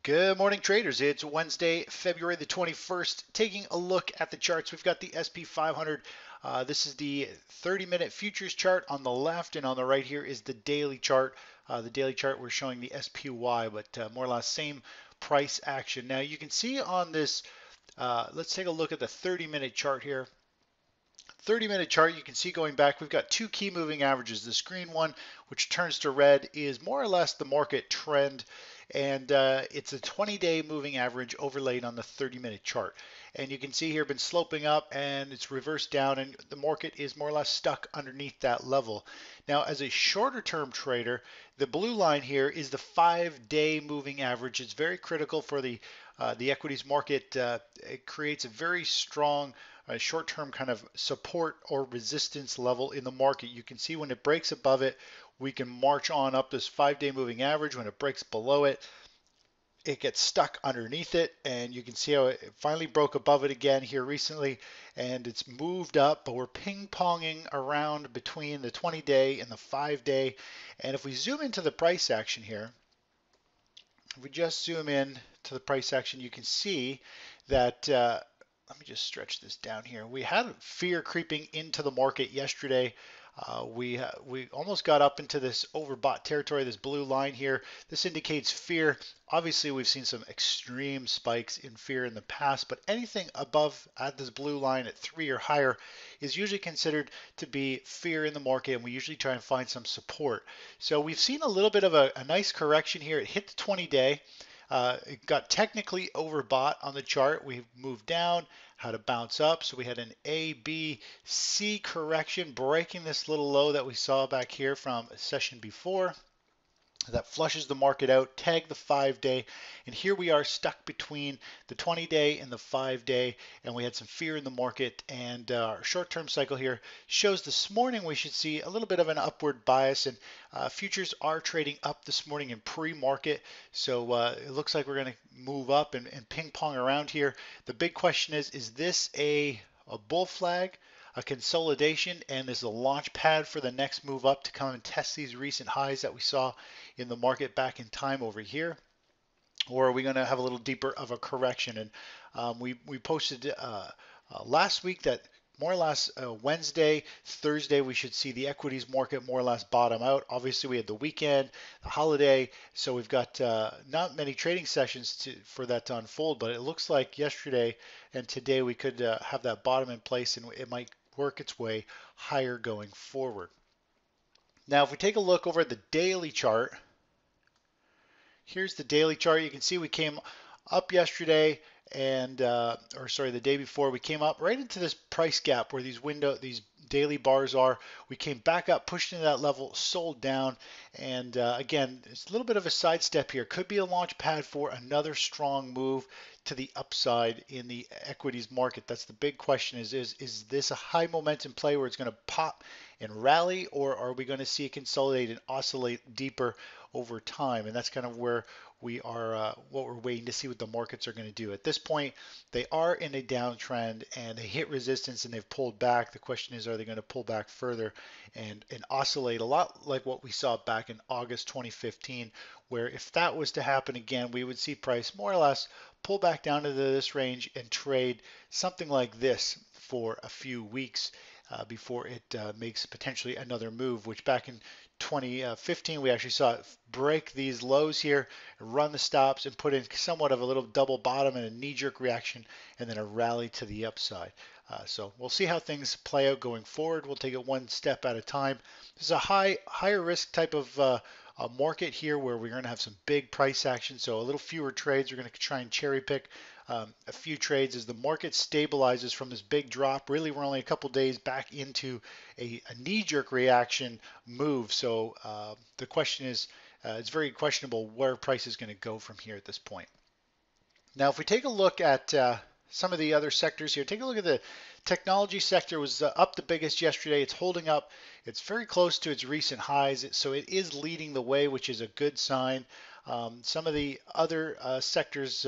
Good morning, traders. It's Wednesday, February the 21st. Taking a look at the charts, we've got the SP500. This is the 30-minute futures chart on the left, and on the right here is the daily chart. The daily chart, we're showing the SPY, but more or less same price action. Now, you can see on this, let's take a look at the 30-minute chart here. 30-minute chart, you can see going back, we've got two key moving averages. This green one, which turns to red, is more or less the market trend, and it's a 20-day moving average overlaid on the 30-minute chart. And you can see here, been sloping up, and it's reversed down, and the market is more or less stuck underneath that level. Now, as a shorter-term trader, the blue line here is the 5-day moving average. It's very critical for the equities market. It creates a very strong short-term kind of support or resistance level in the market. You can see when it breaks above it, we can march on up this 5-day moving average. When it breaks below it, it gets stuck underneath it, and you can see how it finally broke above it again here recently, and it's moved up, but we're ping-ponging around between the 20-day and the 5-day. And if we zoom into the price action here, if we just zoom in to the price action, you can see that let me just stretch this down here. We had fear creeping into the market yesterday. We almost got up into this overbought territory, this blue line here. This indicates fear. Obviously, we've seen some extreme spikes in fear in the past, but anything above at this blue line at 3 or higher is usually considered to be fear in the market, and we usually try and find some support. So we've seen a little bit of a nice correction here. It hit the 20-day. It got technically overbought on the chart. We moved down, had a bounce up. So we had an A, B, C correction, breaking this little low that we saw back here from a session before. That flushes the market out, tag the 5-day, and here we are stuck between the 20-day and the 5-day, and we had some fear in the market. And our short-term cycle here shows this morning we should see a little bit of an upward bias, and futures are trading up this morning in pre-market, so it looks like we're going to move up and ping pong around here. The big question is this a bull flag, a consolidation, and is a launch pad for the next move up to come and test these recent highs that we saw in the market back in time over here? Or are we going to have a little deeper of a correction? And we posted last week that more or less Wednesday, Thursday, we should see the equities market more or less bottom out. Obviously, we had the weekend, the holiday, so we've got not many trading sessions for that to unfold, but it looks like yesterday and today we could have that bottom in place, and it might work its way higher going forward. Now, if we take a look over at the daily chart, here's the daily chart. You can see we came up yesterday, and or sorry, the day before. We came up right into this price gap where these daily bars are. We came back up, pushed into that level, sold down, and again, it's a little bit of a sidestep here. Could be a launch pad for another strong move to the upside in the equities market. That's the big question: is this a high momentum play where it's going to pop and rally, or are we going to see it consolidate and oscillate deeper over time? And that's kind of where we are, what we're waiting to see what the markets are going to do. At this point, they are in a downtrend, and they hit resistance and they've pulled back. The question is, are they going to pull back further and oscillate a lot like what we saw back in August 2015, where if that was to happen again, we would see price more or less pull back down into this range and trade something like this for a few weeks before it makes potentially another move, which back in 2015 we actually saw it break these lows here, run the stops, and put in somewhat of a little double bottom and a knee-jerk reaction, and then a rally to the upside. So we'll see how things play out going forward. We'll take it one step at a time. This is a higher risk type of a market here where we're going to have some big price action, so a little fewer trades. We're going to try and cherry pick a few trades as the market stabilizes from this big drop. Really, we're only a couple days back into a knee-jerk reaction move, so the question is, it's very questionable where price is going to go from here at this point. Now, if we take a look at some of the other sectors here, take a look at the technology sector. Was up the biggest yesterday. It's holding up. It's very close to its recent highs, so it is leading the way, which is a good sign. Some of the other sectors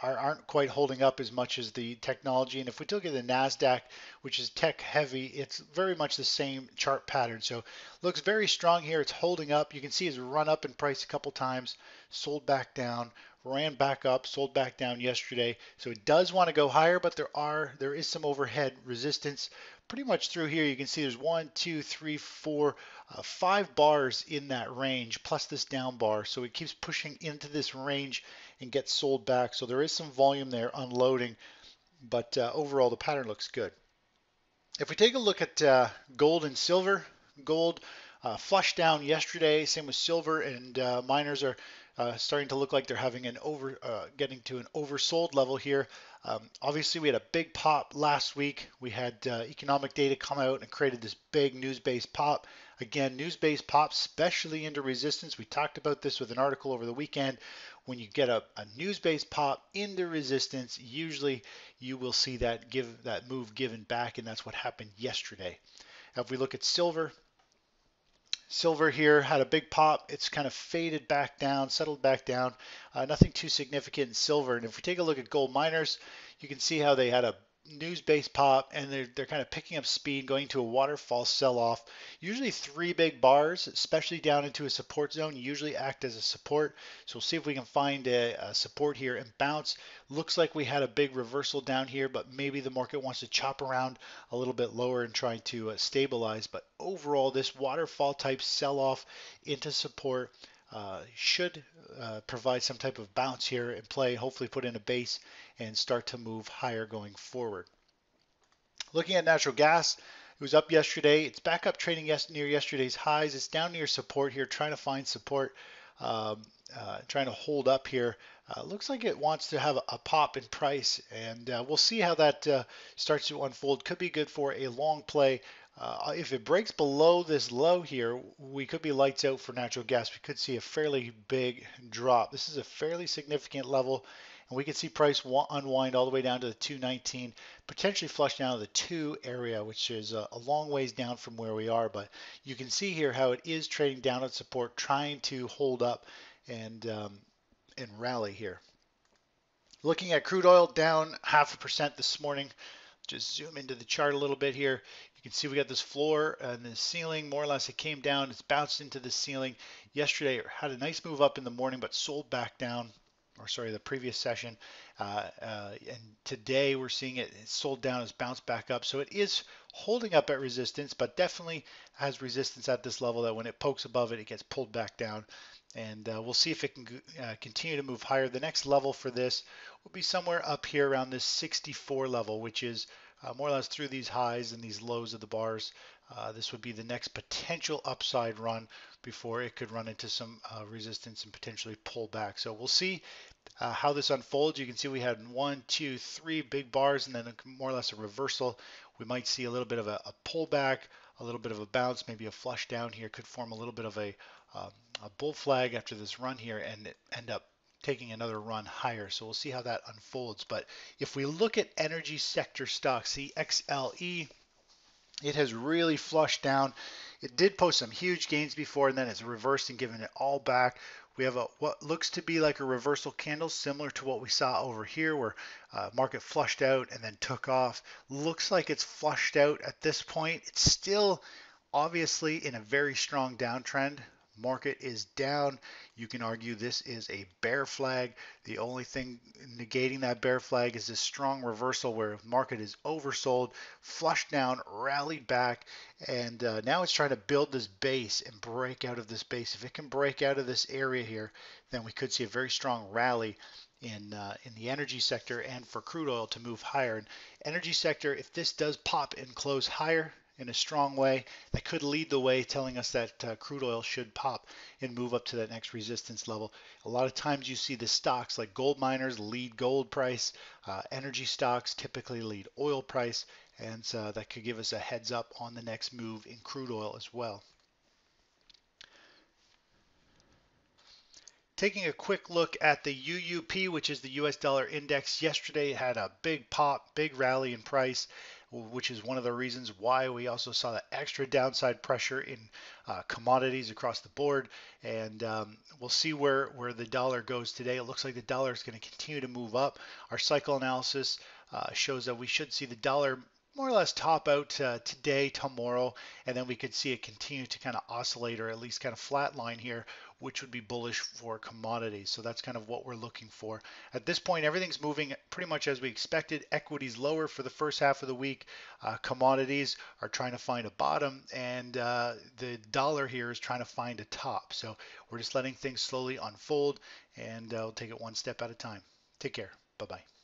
aren't quite holding up as much as the technology. And if we look at the NASDAQ, which is tech heavy, it's very much the same chart pattern. So looks very strong here. It's holding up. You can see it's run up in price a couple times, sold back down, ran back up, sold back down yesterday. So it does want to go higher, but there is some overhead resistance pretty much through here. You can see there's one, two, three, four, 5 bars in that range plus this down bar. So it keeps pushing into this range and gets sold back. So there is some volume there unloading, but overall the pattern looks good. If we take a look at gold and silver, gold flushed down yesterday, same with silver, and miners are starting to look like they're having getting to an oversold level here. Obviously, we had a big pop last week. We had economic data come out and created this big news-based pop. Again, news-based pops, especially into resistance. We talked about this with an article over the weekend. When you get a news-based pop into resistance, usually you will see that move given back, and that's what happened yesterday. Now, if we look at silver, silver here had a big pop. It's kind of faded back down, settled back down. Nothing too significant in silver. And if we take a look at gold miners, you can see how they had a news-based pop, and they're kind of picking up speed, going to a waterfall sell-off. Usually 3 big bars, especially down into a support zone, usually act as a support. So we'll see if we can find a support here and bounce. Looks like we had a big reversal down here, but maybe the market wants to chop around a little bit lower and try to stabilize. But overall, this waterfall type sell-off into support should provide some type of bounce here and play, hopefully put in a base and start to move higher going forward. Looking at natural gas, it was up yesterday. It's back up trading near yesterday's highs. It's down near support here, trying to find support, trying to hold up here. Looks like it wants to have a pop in price, and we'll see how that starts to unfold. Could be good for a long play. If it breaks below this low here, we could be lights out for natural gas. We could see a fairly big drop. This is a fairly significant level, and we could see price unwind all the way down to the 219, potentially flush down to the 2 area, which is a long ways down from where we are. But you can see here how it is trading down at support, trying to hold up and rally here. Looking at crude oil, down 0.5% this morning. Just zoom into the chart a little bit here. You can see we got this floor and the ceiling. More or less it came down. It's bounced into the ceiling. Yesterday it had a nice move up in the morning, but sold back down. Or sorry, the previous session. And today we're seeing it sold down, it's bounced back up. So it is holding up at resistance, but definitely has resistance at this level that when it pokes above it, it gets pulled back down. And we'll see if it can continue to move higher. The next level for this will be somewhere up here around this 64 level, which is more or less through these highs and these lows of the bars. This would be the next potential upside run before it could run into some resistance and potentially pull back. So we'll see how this unfolds. You can see we had 1, 2, 3 big bars and then more or less a reversal. We might see a little bit of a pullback, a little bit of a bounce, maybe a flush down here. Could form a little bit of a bull flag after this run here and end up taking another run higher. So we'll see how that unfolds. But if we look at energy sector stocks, the XLE, it has really flushed down. It did post some huge gains before, and then it's reversed and given it all back. We have what looks to be like a reversal candle, similar to what we saw over here, where market flushed out and then took off. Looks like it's flushed out at this point. It's still obviously in a very strong downtrend. Market is down. You can argue this is a bear flag. The only thing negating that bear flag is this strong reversal where market is oversold, flushed down, rallied back, and now it's trying to build this base and break out of this base. If it can break out of this area here, then we could see a very strong rally in the energy sector and for crude oil to move higher. And energy sector, if this does pop and close higher in a strong way, that could lead the way, telling us that crude oil should pop and move up to that next resistance level. A lot of times you see the stocks like gold miners lead gold price, energy stocks typically lead oil price, and so that could give us a heads up on the next move in crude oil as well. Taking a quick look at the UUP, which is the US dollar index, yesterday it had a big pop, big rally in price, which is one of the reasons why we also saw that extra downside pressure in commodities across the board. And we'll see where the dollar goes today. It looks like the dollar is going to continue to move up. Our cycle analysis shows that we should see the dollar more or less top out today, tomorrow, and then we could see it continue to kind of oscillate or at least kind of flatline here, which would be bullish for commodities. So that's kind of what we're looking for. At this point, everything's moving pretty much as we expected. Equities lower for the first half of the week. Commodities are trying to find a bottom, and the dollar here is trying to find a top. So we're just letting things slowly unfold, and we'll take it one step at a time. Take care. Bye bye.